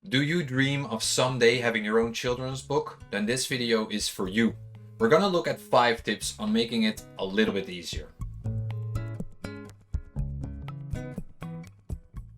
Do you dream of someday having your own children's book? Then this video is for you. We're gonna look at 5 tips on making it a little bit easier.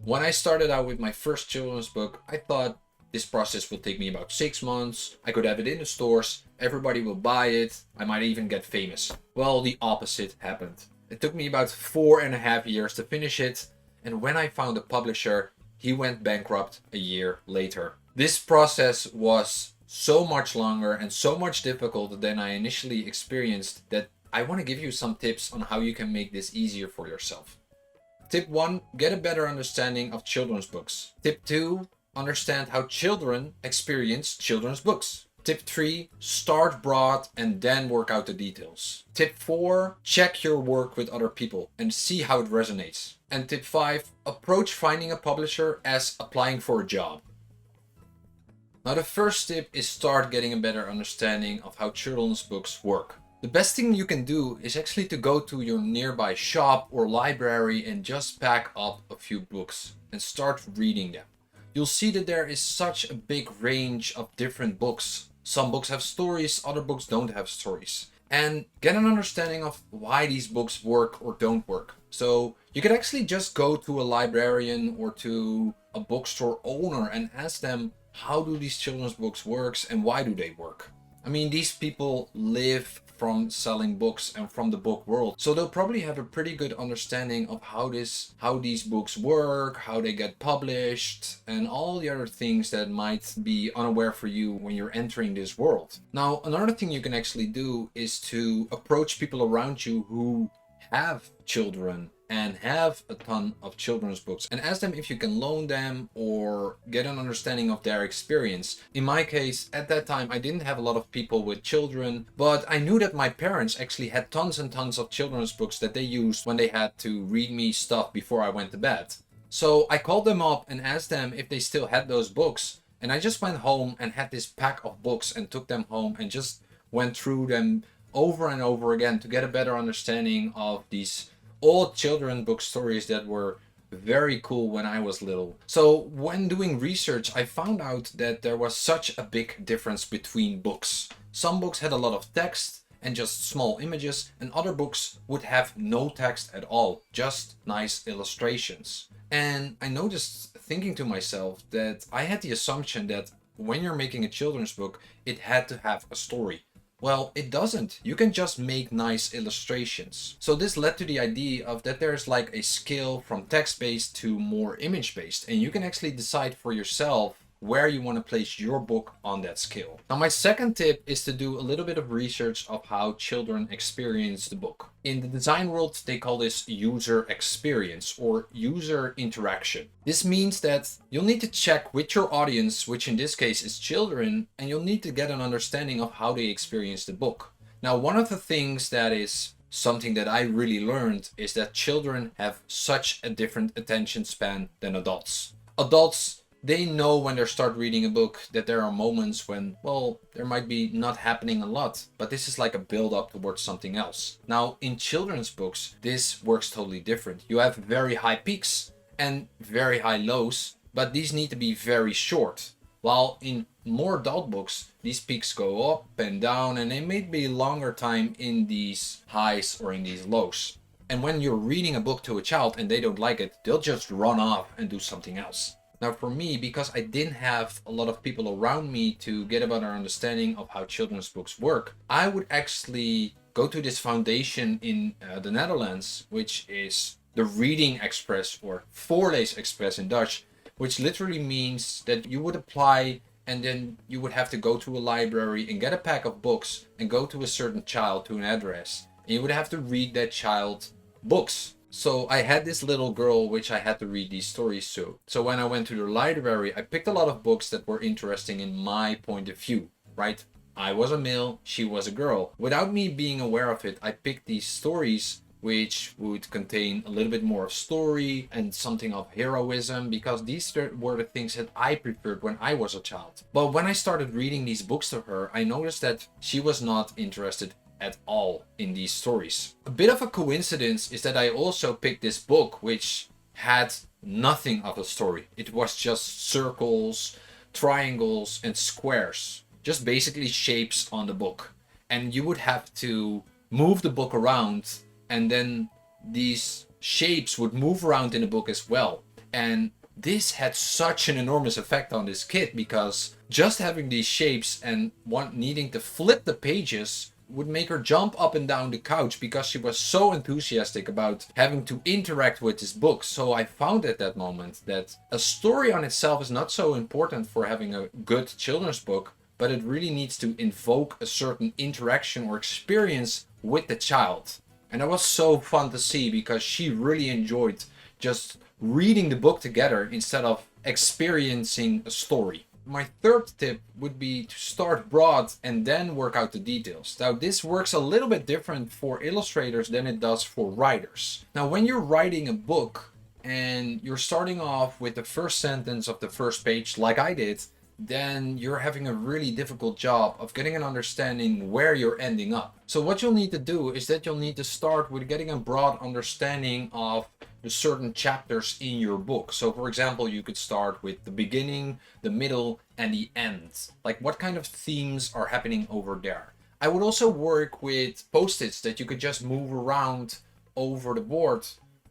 When I started out with my first children's book, I thought this process would take me about 6 months. I could have it in the stores, everybody will buy it, I might even get famous. Well, the opposite happened. It took me about 4.5 years to finish it, and when I found a publisher, he went bankrupt a year later. This process was so much longer and so much difficult than I initially experienced that I want to give you some tips on how you can make this easier for yourself. Tip 1, get a better understanding of children's books. Tip 2, understand how children experience children's books. Tip 3, start broad and then work out the details. Tip 4, check your work with other people and see how it resonates. And tip 5, approach finding a publisher as applying for a job. Now the first tip is start getting a better understanding of how children's books work. The best thing you can do is actually to go to your nearby shop or library and just pack up a few books and start reading them. You'll see that there is such a big range of different books. Some books have stories, other books don't have stories. And get an understanding of why these books work or don't work. So you could actually just go to a librarian or to a bookstore owner and ask them, how do these children's books work and why do they work? I mean, these people live from selling books and from the book world. So they'll probably have a pretty good understanding of how these books work, how they get published, and all the other things that might be unaware for you when you're entering this world. Now, another thing you can actually do is to approach people around you who have children and have a ton of children's books and ask them if you can loan them or get an understanding of their experience. In my case, at that time, I didn't have a lot of people with children, but I knew that my parents actually had tons and tons of children's books that they used when they had to read me stuff before I went to bed. So I called them up and asked them if they still had those books. And I just went home and had this pack of books and took them home and just went through them over and over again to get a better understanding of these old children book stories that were very cool when I was little. So when doing research, I found out that there was such a big difference between books. Some books had a lot of text and just small images, and other books would have no text at all, just nice illustrations. And I noticed, thinking to myself, that I had the assumption that when you're making a children's book, it had to have a story. Well, it doesn't. You can just make nice illustrations. So this led to the idea of that there's like a scale from text-based to more image-based, and you can actually decide for yourself where you want to place your book on that scale. Now, my second tip is to do a little bit of research of how children experience the book. In the design world, they call this user experience or user interaction. This means that you'll need to check with your audience, which in this case is children, and you'll need to get an understanding of how they experience the book. Now, one of the things that is something that I really learned is that children have such a different attention span than adults. Adults, they know when they start reading a book that there are moments when, well, there might be not happening a lot, but this is like a build up towards something else. Now, in children's books, this works totally different. You have very high peaks and very high lows, but these need to be very short. While in more adult books, these peaks go up and down, and they may be longer time in these highs or in these lows. And when you're reading a book to a child and they don't like it, they'll just run off and do something else. Now for me, because I didn't have a lot of people around me to get a better understanding of how children's books work, I would actually go to this foundation in the Netherlands, which is the Reading Express or Voorlees Express in Dutch, which literally means that you would apply and then you would have to go to a library and get a pack of books and go to a certain child to an address. And you would have to read that child books. So I had this little girl which I had to read these stories to. So when I went to the library, I picked a lot of books that were interesting in my point of view, right? I was a male, she was a girl. Without me being aware of it, I picked these stories which would contain a little bit more of story and something of heroism, because these were the things that I preferred when I was a child. But when I started reading these books to her, I noticed that she was not interested at all in these stories. A bit of a coincidence is that I also picked this book which had nothing of a story. It was just circles, triangles and squares, just basically shapes on the book. And you would have to move the book around, and then these shapes would move around in the book as well. And this had such an enormous effect on this kid, because just having these shapes and needing to flip the pages would make her jump up and down the couch because she was so enthusiastic about having to interact with this book. So I found at that moment that a story on itself is not so important for having a good children's book, but it really needs to invoke a certain interaction or experience with the child. And that was so fun to see, because she really enjoyed just reading the book together instead of experiencing a story. My third tip would be to start broad and then work out the details. Now, this works a little bit different for illustrators than it does for writers. Now, when you're writing a book and you're starting off with the first sentence of the first page, like I did, then you're having a really difficult job of getting an understanding where you're ending up. So what you'll need to do is that you'll need to start with getting a broad understanding of the certain chapters in your book. So for example, you could start with the beginning, the middle, and the end. Like, what kind of themes are happening over there? I would also work with post-its that you could just move around over the board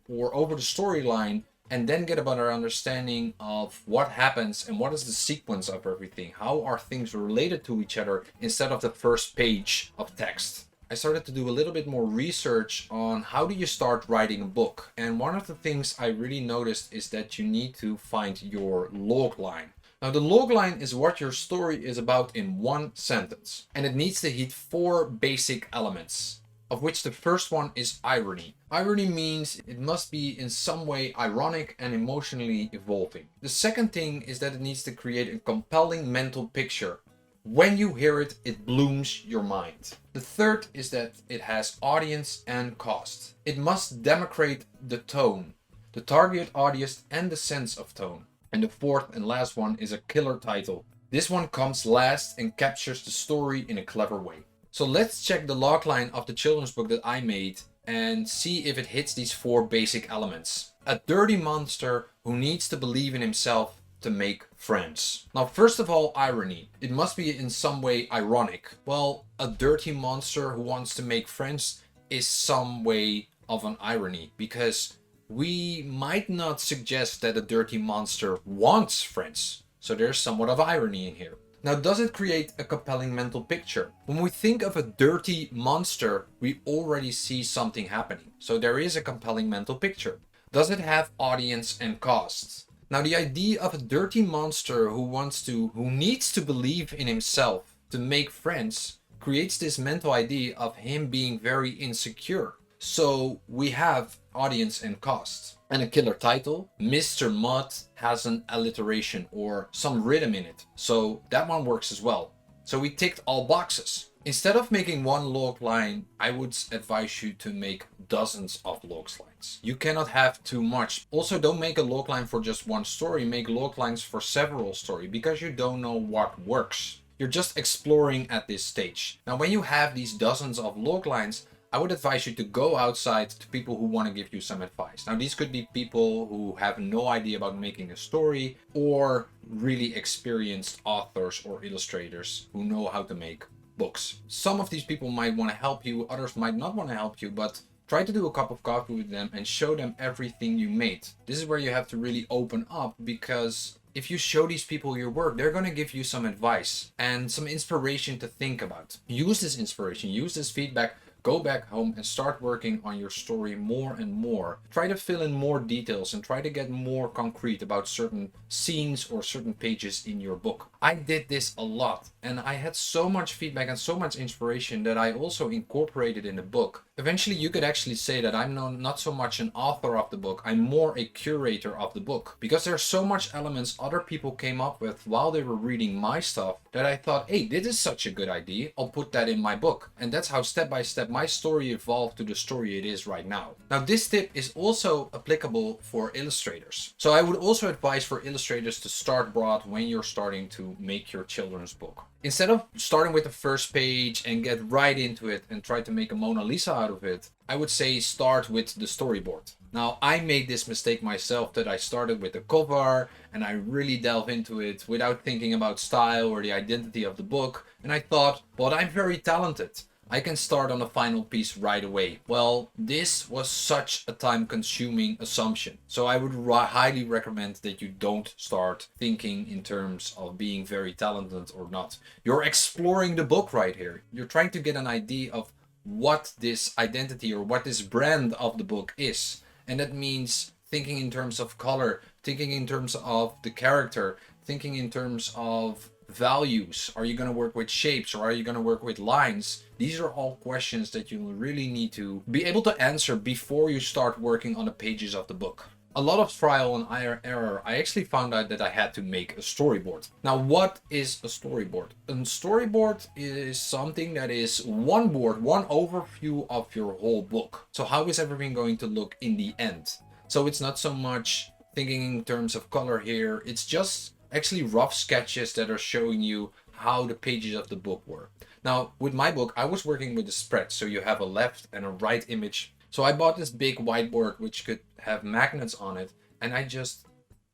or over the storyline, and then get a better understanding of what happens and what is the sequence of everything. How are things related to each other instead of the first page of text? I started to do a little bit more research on how do you start writing a book. And one of the things I really noticed is that you need to find your log line. Now, the log line is what your story is about in one sentence. And it needs to hit 4 basic elements, of which the first one is irony. Irony means it must be in some way ironic and emotionally evolving. The second thing is that it needs to create a compelling mental picture. When you hear it, it blooms your mind. The third is that it has audience and cost. It must demonstrate the tone, the target audience, and the sense of tone. And the fourth and last one is a killer title. This one comes last and captures the story in a clever way. So let's check the logline of the children's book that I made and see if it hits these 4 basic elements. A dirty monster who needs to believe in himself to make friends. Now, first of all, irony. It must be in some way ironic. Well, a dirty monster who wants to make friends is some way of an irony, because we might not suggest that a dirty monster wants friends. So there's somewhat of irony in here. Now, does it create a compelling mental picture? When we think of a dirty monster, we already see something happening. So there is a compelling mental picture. Does it have audience and costs? Now, the idea of a dirty monster who needs to believe in himself to make friends creates this mental idea of him being very insecure. So we have audience and costs. And a killer title, Mr. Mudd, has an alliteration or some rhythm in it. So that one works as well. So we ticked all boxes. Instead of making one log line, I would advise you to make dozens of log lines. You cannot have too much. Also, don't make a log line for just one story. Make log lines for several stories, because you don't know what works. You're just exploring at this stage. Now, when you have these dozens of log lines, I would advise you to go outside to people who want to give you some advice. Now, these could be people who have no idea about making a story, or really experienced authors or illustrators who know how to make books. Some of these people might want to help you, others might not want to help you, but try to do a cup of coffee with them and show them everything you made. This is where you have to really open up, because if you show these people your work, they're going to give you some advice and some inspiration to think about. Use this inspiration, use this feedback. Go back home and start working on your story more and more. Try to fill in more details and try to get more concrete about certain scenes or certain pages in your book. I did this a lot, and I had so much feedback and so much inspiration that I also incorporated in the book. Eventually, you could actually say that I'm not so much an author of the book, I'm more a curator of the book. Because there's so much elements other people came up with while they were reading my stuff that I thought, hey, this is such a good idea, I'll put that in my book. And that's how step by step my story evolved to the story it is right now. Now, this tip is also applicable for illustrators. So I would also advise for illustrators to start broad when you're starting to make your children's book. Instead of starting with the first page and get right into it and try to make a Mona Lisa out of it, I would say start with the storyboard. Now, I made this mistake myself, that I started with the cover and I really delve into it without thinking about style or the identity of the book. And I thought, well, I'm very talented, I can start on the final piece right away. Well, this was such a time-consuming assumption. So I would highly recommend that you don't start thinking in terms of being very talented or not. You're exploring the book right here. You're trying to get an idea of what this identity or what this brand of the book is. And that means thinking in terms of color, thinking in terms of the character, thinking in terms of values. Are you going to work with shapes or are you going to work with lines? These are all questions that you really need to be able to answer before you start working on the pages of the book. A lot of trial and error, I actually found out that I had to make a storyboard. Now, what is a storyboard? A storyboard is something that is one board, one overview of your whole book. So how is everything going to look in the end? So it's not so much thinking in terms of color here. It's just actually rough sketches that are showing you how the pages of the book were. Now, with my book, I was working with a spread. So you have a left and a right image. So I bought this big whiteboard which could have magnets on it, and I just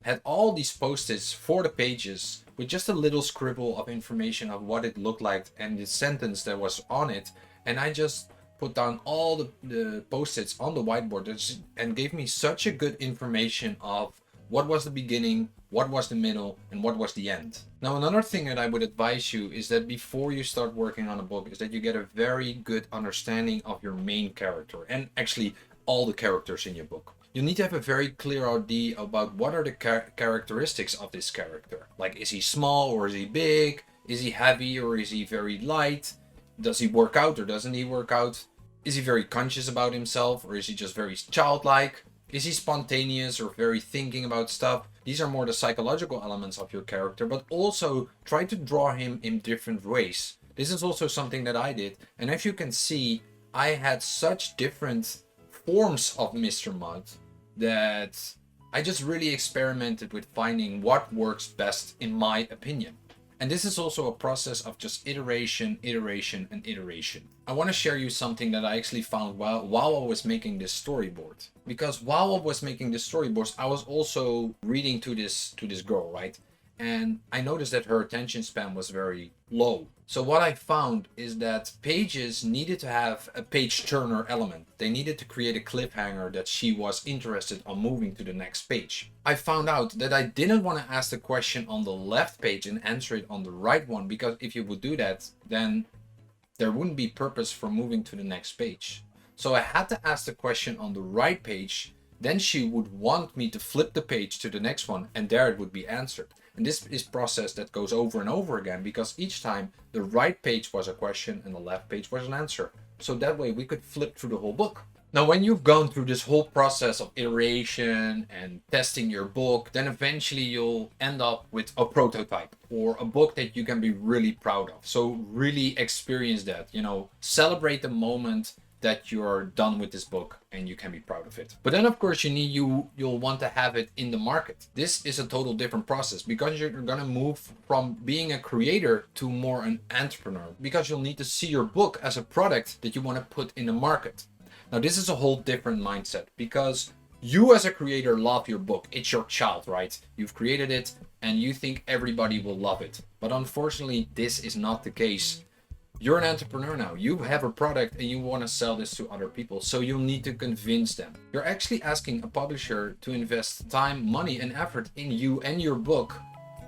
had all these post-its for the pages with just a little scribble of information of what it looked like and the sentence that was on it. And I just put down all the post-its on the whiteboard and gave me such a good information of what was the beginning, what was the middle, and what was the end. Now, another thing that I would advise you is that before you start working on a book is that you get a very good understanding of your main character and actually all the characters in your book. You need to have a very clear idea about what are the characteristics of this character. Like, is he small or is he big? Is he heavy or is he very light? Does he work out or doesn't he work out? Is he very conscious about himself or is he just very childlike? Is he spontaneous or very thinking about stuff? These are more the psychological elements of your character, but also try to draw him in different ways. This is also something that I did. And as you can see, I had such different forms of Mr. Mud that I just really experimented with finding what works best in my opinion. And this is also a process of just iteration, iteration, and iteration. I want to share you something that I actually found while I was making this storyboard. Because while I was making this storyboard, I was also reading to this girl, right? And I noticed that her attention span was very low. So what I found is that pages needed to have a page turner element. They needed to create a cliffhanger that she was interested on moving to the next page. I found out that I didn't want to ask the question on the left page and answer it on the right one, because if you would do that, then there wouldn't be purpose for moving to the next page. So I had to ask the question on the right page, then she would want me to flip the page to the next one and there it would be answered. And this is a process that goes over and over again, because each time the right page was a question and the left page was an answer. So that way we could flip through the whole book. Now, when you've gone through this whole process of iteration and testing your book, then eventually you'll end up with a prototype or a book that you can be really proud of. So really experience that, celebrate the moment that you're done with this book and you can be proud of it. But then of course you'll want to have it in the market. This is a total different process, because you're gonna move from being a creator to more an entrepreneur, because you'll need to see your book as a product that you want to put in the market. Now this is a whole different mindset, because you as a creator love your book. It's your child, right? You've created it and you think everybody will love it. But unfortunately, this is not the case. You're an entrepreneur now. You have a product and you want to sell this to other people. So you'll need to convince them. You're actually asking a publisher to invest time, money, and effort in you and your book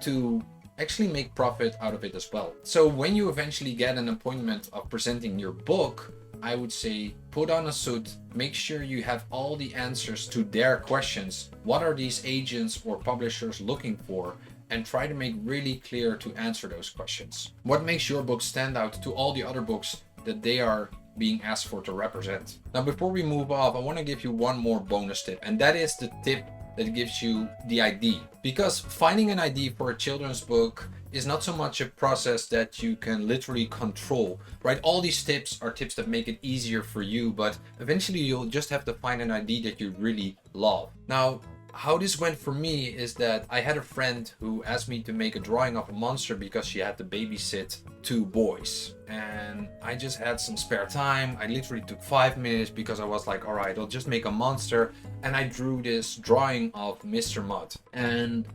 to actually make profit out of it as well. So when you eventually get an appointment of presenting your book, I would say put on a suit, make sure you have all the answers to their questions. What are these agents or publishers looking for? And try to make really clear to answer those questions. What makes your book stand out to all the other books that they are being asked for to represent? Now, before we move off, I want to give you one more bonus tip, and that is the tip that gives you the ID. Because finding an ID for a children's book is not so much a process that you can literally control, right? All these tips are tips that make it easier for you, but eventually you'll just have to find an ID that you really love. Now, how this went for me is that I had a friend who asked me to make a drawing of a monster because she had to babysit 2 boys. And I just had some spare time. I literally took 5 minutes because I was like, all right, I'll just make a monster. And I drew this drawing of Mr. Mud. And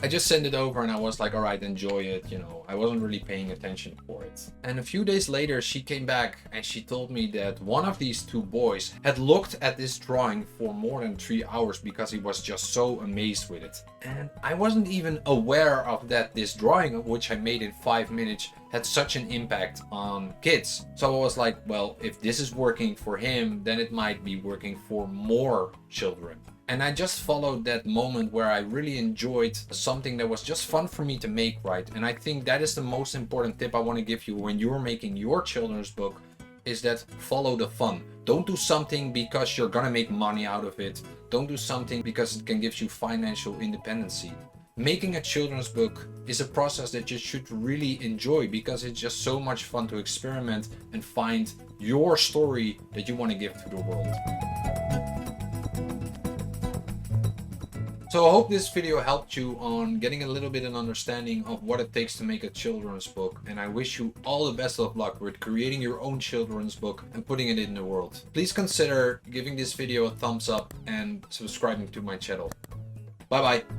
I just sent it over and I was like, all right, enjoy it. You know, I wasn't really paying attention for it. And a few days later, she came back and she told me that one of these 2 boys had looked at this drawing for more than 3 hours because he was just so amazed with it. And I wasn't even aware of that this drawing, which I made in 5 minutes, had such an impact on kids. So I was like, well, if this is working for him, then it might be working for more children. And I just followed that moment where I really enjoyed something that was just fun for me to make, right? And I think that is the most important tip I want to give you when you're making your children's book, is that follow the fun. Don't do something because you're gonna make money out of it. Don't do something because it can give you financial independency. Making a children's book is a process that you should really enjoy because it's just so much fun to experiment and find your story that you want to give to the world. So I hope this video helped you on getting a little bit of an understanding of what it takes to make a children's book, and I wish you all the best of luck with creating your own children's book and putting it in the world. Please consider giving this video a thumbs up and subscribing to my channel. Bye bye.